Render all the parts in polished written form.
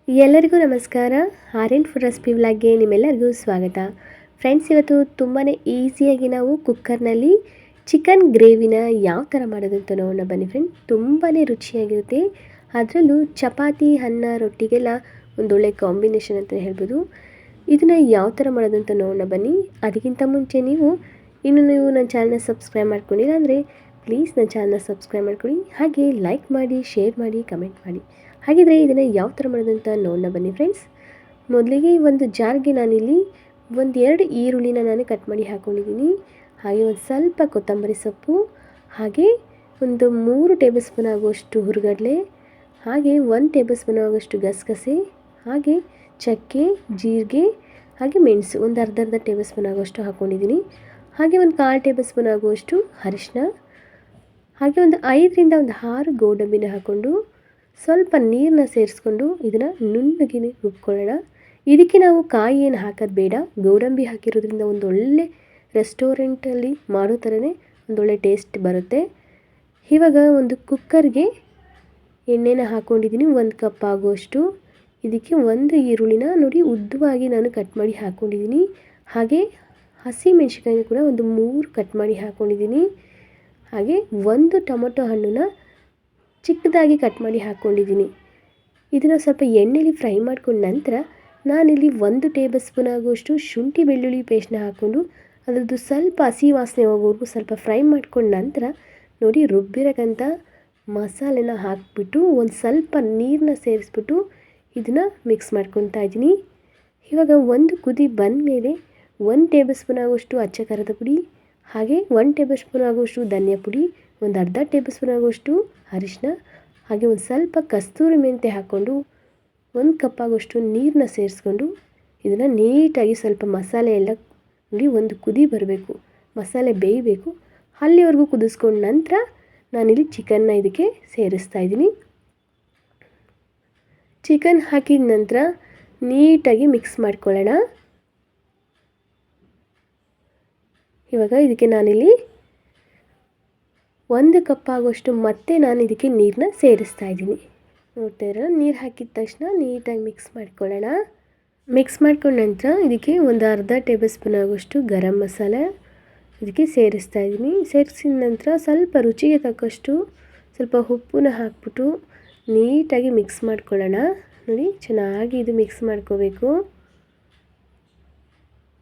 ಎಲ್ಲರಿಗೂ ನಮಸ್ಕಾರ. R N food recipe ವ್ಲಾಗ್ಗೆ ನಿಮ್ಮೆಲ್ಲರಿಗೂ ಸ್ವಾಗತ. ಫ್ರೆಂಡ್ಸ್, ಇವತ್ತು ತುಂಬಾ ಈಸಿಯಾಗಿ ನಾವು ಕುಕ್ಕರ್ನಲ್ಲಿ ಚಿಕನ್ ಗ್ರೇವಿನ ಯಾವ ಥರ ಮಾಡೋದು ಅಂತ ನೋಡೋಣ ಬನ್ನಿ ಫ್ರೆಂಡ್. ತುಂಬಾ ರುಚಿಯಾಗಿರುತ್ತೆ. ಅದರಲ್ಲೂ ಚಪಾತಿ, ಅನ್ನ, ರೊಟ್ಟಿಗೆಲ್ಲ ಒಂದೊಳ್ಳೆ ಕಾಂಬಿನೇಷನ್ ಅಂತ ಹೇಳ್ಬೋದು. ಇದನ್ನು ಯಾವ ಥರ ಮಾಡೋದು ಅಂತ ನೋಡೋಣ ಬನ್ನಿ. ಅದಕ್ಕಿಂತ ಮುಂಚೆ ನೀವು ನನ್ನ ಚಾನಲ್ನ ಸಬ್ಸ್ಕ್ರೈಬ್ ಮಾಡ್ಕೊಂಡಿಲ್ಲ ಅಂದರೆ ಪ್ಲೀಸ್ ನನ್ನ ಚಾನಲ್ನ ಸಬ್ಸ್ಕ್ರೈಬ್ ಮಾಡ್ಕೊಳ್ಳಿ. ಹಾಗೆ ಲೈಕ್ ಮಾಡಿ, ಶೇರ್ ಮಾಡಿ, ಕಮೆಂಟ್ ಮಾಡಿ. ಹಾಗಿದ್ರೆ ಇದನ್ನು ಯಾವ ಥರ ಮಾಡೋದಂತ ನೋಡೋಣ ಬನ್ನಿ ಫ್ರೆಂಡ್ಸ್. ಮೊದಲಿಗೆ ಒಂದು ಜಾರ್ಗೆ ನಾನಿಲ್ಲಿ 1-2 ಈರುಳ್ಳಿನ ನಾನು ಕಟ್ ಮಾಡಿ ಹಾಕ್ಕೊಂಡಿದ್ದೀನಿ. ಹಾಗೆ ಒಂದು ಸ್ವಲ್ಪ ಕೊತ್ತಂಬರಿ ಸೊಪ್ಪು, ಹಾಗೆ ಒಂದು 3 ಟೇಬಲ್ ಸ್ಪೂನ್ ಆಗುವಷ್ಟು ಹುರಿಗಡಲೆ, ಹಾಗೆ 1 ಟೇಬಲ್ ಸ್ಪೂನ್ ಆಗುವಷ್ಟು ಗಸಗಸೆ, ಹಾಗೆ ಚಕ್ಕೆ, ಜೀರಿಗೆ, ಹಾಗೆ ಮೆಣಸು ಒಂದು ಅರ್ಧ ಟೇಬಲ್ ಸ್ಪೂನ್ ಆಗುವಷ್ಟು ಹಾಕ್ಕೊಂಡಿದ್ದೀನಿ. ಹಾಗೆ ಒಂದು 1/4 ಟೇಬಲ್ ಸ್ಪೂನ್ ಆಗುವಷ್ಟು ಅರಿಶಿನ, ಹಾಗೆ ಒಂದು 5-6 ಗೋಡಂಬಿನ ಹಾಕ್ಕೊಂಡು ಸ್ವಲ್ಪ ನೀರನ್ನ ಸೇರಿಸ್ಕೊಂಡು ಇದನ್ನು ನುಣ್ಣಗೆ ರುಬ್ಕೊಳ್ಳೋಣ. ಇದಕ್ಕೆ ನಾವು ಕಾಯಿ ಏನು ಹಾಕೋದು ಬೇಡ, ಗೋಡಂಬಿ ಹಾಕಿರೋದ್ರಿಂದ ಒಂದೊಳ್ಳೆ ರೆಸ್ಟೋರೆಂಟಲ್ಲಿ ಮಾಡೋ ಥರನೇ ಒಂದೊಳ್ಳೆ ಟೇಸ್ಟ್ ಬರುತ್ತೆ. ಇವಾಗ ಒಂದು ಕುಕ್ಕರ್ಗೆ ಎಣ್ಣೆನ ಹಾಕ್ಕೊಂಡಿದ್ದೀನಿ, 1 ಕಪ್ ಆಗುವಷ್ಟು. ಇದಕ್ಕೆ 1 ಈರುಳ್ಳಿನ ನೋಡಿ ಉದ್ದವಾಗಿ ನಾನು ಕಟ್ ಮಾಡಿ ಹಾಕ್ಕೊಂಡಿದ್ದೀನಿ. ಹಾಗೆ ಹಸಿ ಮೆಣಸಿನಕಾಯಿನ ಕೂಡ ಒಂದು 3 ಕಟ್ ಮಾಡಿ ಹಾಕ್ಕೊಂಡಿದ್ದೀನಿ. ಹಾಗೆ 1 ಟೊಮೊಟೊ ಹಣ್ಣನ್ನ ಚಿಕ್ಕದಾಗಿ ಕಟ್ ಮಾಡಿ ಹಾಕ್ಕೊಂಡಿದ್ದೀನಿ. ಇದನ್ನು ಸ್ವಲ್ಪ ಎಣ್ಣೆಲಿ ಫ್ರೈ ಮಾಡ್ಕೊಂಡ ನಂತರ ನಾನಿಲ್ಲಿ 1 ಟೇಬಲ್ ಸ್ಪೂನ್ ಆಗುವಷ್ಟು ಶುಂಠಿ ಬೆಳ್ಳುಳ್ಳಿ ಪೇಸ್ಟ್ನ ಹಾಕ್ಕೊಂಡು ಅದರದ್ದು ಸ್ವಲ್ಪ ಹಸಿ ವಾಸನೆ ಹೋಗೋವರೆಗೂ ಸ್ವಲ್ಪ ಫ್ರೈ ಮಾಡ್ಕೊಂಡ ನಂತರ ನೋಡಿ ರುಬ್ಬಿರೋಕ್ಕಂಥ ಮಸಾಲೆನ ಹಾಕಿಬಿಟ್ಟು ಒಂದು ಸ್ವಲ್ಪ ನೀರನ್ನ ಸೇರಿಸ್ಬಿಟ್ಟು ಇದನ್ನು ಮಿಕ್ಸ್ ಮಾಡ್ಕೊತಾ ಇದ್ದೀನಿ. ಇವಾಗ ಒಂದು ಕುದಿ ಬಂದ ಮೇಲೆ 1 ಟೇಬಲ್ ಸ್ಪೂನ್ ಆಗುವಷ್ಟು ಅಚ್ಚ ಖಾರದ ಪುಡಿ, ಹಾಗೆ 1 ಟೇಬಲ್ ಸ್ಪೂನ್ ಆಗುವಷ್ಟು ಧನಿಯಾ ಪುಡಿ, ಒಂದು ಅರ್ಧ ಟೇಬಲ್ ಸ್ಪೂನ್ ಆಗುವಷ್ಟು ಅರಿಶಿನ, ಹಾಗೆ ಒಂದು ಸ್ವಲ್ಪ ಕಸ್ತೂರಿ ಮೆಂತ್ಯ ಹಾಕ್ಕೊಂಡು 1 ಕಪ್ ಆಗುವಷ್ಟು ನೀರನ್ನ ಸೇರಿಸ್ಕೊಂಡು ಇದನ್ನು ನೀಟಾಗಿ ಸ್ವಲ್ಪ ಮಸಾಲೆ ಎಲ್ಲ ನೋಡಿ ಒಂದು ಕುದಿ ಬರಬೇಕು, ಮಸಾಲೆ ಬೇಯಬೇಕು, ಅಲ್ಲಿವರೆಗೂ ಕುದಿಸ್ಕೊಂಡ ನಂತರ ನಾನಿಲ್ಲಿ ಚಿಕನ್ನ ಇದಕ್ಕೆ ಸೇರಿಸ್ತಾ ಇದ್ದೀನಿ. ಚಿಕನ್ ಹಾಕಿದ ನಂತರ ನೀಟಾಗಿ ಮಿಕ್ಸ್ ಮಾಡ್ಕೊಳ್ಳೋಣ. ಇವಾಗ ಇದಕ್ಕೆ ನಾನಿಲ್ಲಿ 1 ಕಪ್ ಆಗುವಷ್ಟು ಮತ್ತೆ ನಾನು ಇದಕ್ಕೆ ನೀರನ್ನ ಸೇರಿಸ್ತಾ ಇದ್ದೀನಿ. ನೋಡ್ತಾ ಇರೋ ನೀರು ಹಾಕಿದ ತಕ್ಷಣ ನೀಟಾಗಿ ಮಿಕ್ಸ್ ಮಾಡ್ಕೊಳ್ಳೋಣ. ಮಿಕ್ಸ್ ಮಾಡ್ಕೊಂಡ ನಂತರ ಇದಕ್ಕೆ ಒಂದು ಅರ್ಧ ಟೇಬಲ್ ಸ್ಪೂನ್ ಆಗುವಷ್ಟು ಗರಂ ಮಸಾಲೆ ಇದಕ್ಕೆ ಸೇರಿಸ್ತಾ ಇದ್ದೀನಿ. ಸೇರಿಸಿದ ನಂತರ ಸ್ವಲ್ಪ ರುಚಿಗೆ ತಕ್ಕಷ್ಟು ಸ್ವಲ್ಪ ಉಪ್ಪನ್ನ ಹಾಕ್ಬಿಟ್ಟು ನೀಟಾಗಿ ಮಿಕ್ಸ್ ಮಾಡ್ಕೊಳ್ಳೋಣ. ನೋಡಿ ಚೆನ್ನಾಗಿ ಇದು ಮಿಕ್ಸ್ ಮಾಡ್ಕೋಬೇಕು.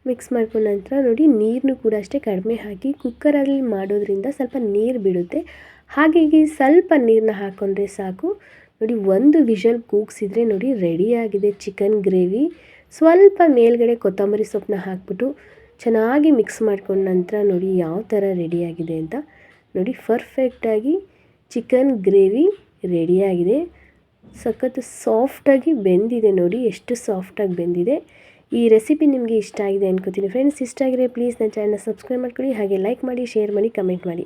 ಮಿಕ್ಸ್ ಮಾಡ್ಕೊಂಡ ನಂತರ ನೋಡಿ ನೀರನ್ನು ಕೂಡ ಅಷ್ಟೇ ಕಡಿಮೆ ಹಾಕಿ, ಕುಕ್ಕರಲ್ಲಿ ಮಾಡೋದ್ರಿಂದ ಸ್ವಲ್ಪ ನೀರು ಬಿಡುತ್ತೆ, ಹಾಗಾಗಿ ಸ್ವಲ್ಪ ನೀರನ್ನ ಹಾಕ್ಕೊಂಡ್ರೆ ಸಾಕು. ನೋಡಿ 1 ವಿಷಲ್ ಕೂಗಿಸಿದ್ರೆ ನೋಡಿ ರೆಡಿಯಾಗಿದೆ ಚಿಕನ್ ಗ್ರೇವಿ. ಸ್ವಲ್ಪ ಮೇಲ್ಗಡೆ ಕೊತ್ತಂಬರಿ ಸೊಪ್ಪನ್ನ ಹಾಕ್ಬಿಟ್ಟು ಚೆನ್ನಾಗಿ ಮಿಕ್ಸ್ ಮಾಡ್ಕೊಂಡ ನಂತರ ನೋಡಿ ಯಾವ ಥರ ರೆಡಿಯಾಗಿದೆ ಅಂತ. ನೋಡಿ ಪರ್ಫೆಕ್ಟಾಗಿ ಚಿಕನ್ ಗ್ರೇವಿ ರೆಡಿಯಾಗಿದೆ. ಸಖತ್ತು ಸಾಫ್ಟಾಗಿ ಬೆಂದಿದೆ, ನೋಡಿ ಎಷ್ಟು ಸಾಫ್ಟಾಗಿ ಬೆಂದಿದೆ. ಈ ರೆಸಿಪಿ ನಿಮಗೆ ಇಷ್ಟ ಆಗಿದೆ ಅನ್ಕೋತೀನಿ ಫ್ರೆಂಡ್ಸ್. ಇಷ್ಟ ಆಗಿದ್ರೆ ಪ್ಲೀಸ್ ನನ್ನ ಚಾನಲ್ನ ಸಬ್ಸ್ಕ್ರೈಬ್ ಮಾಡ್ಕೊಳ್ಳಿ. ಹಾಗೆ ಲೈಕ್ ಮಾಡಿ, ಶೇರ್ ಮಾಡಿ, ಕಮೆಂಟ್ ಮಾಡಿ.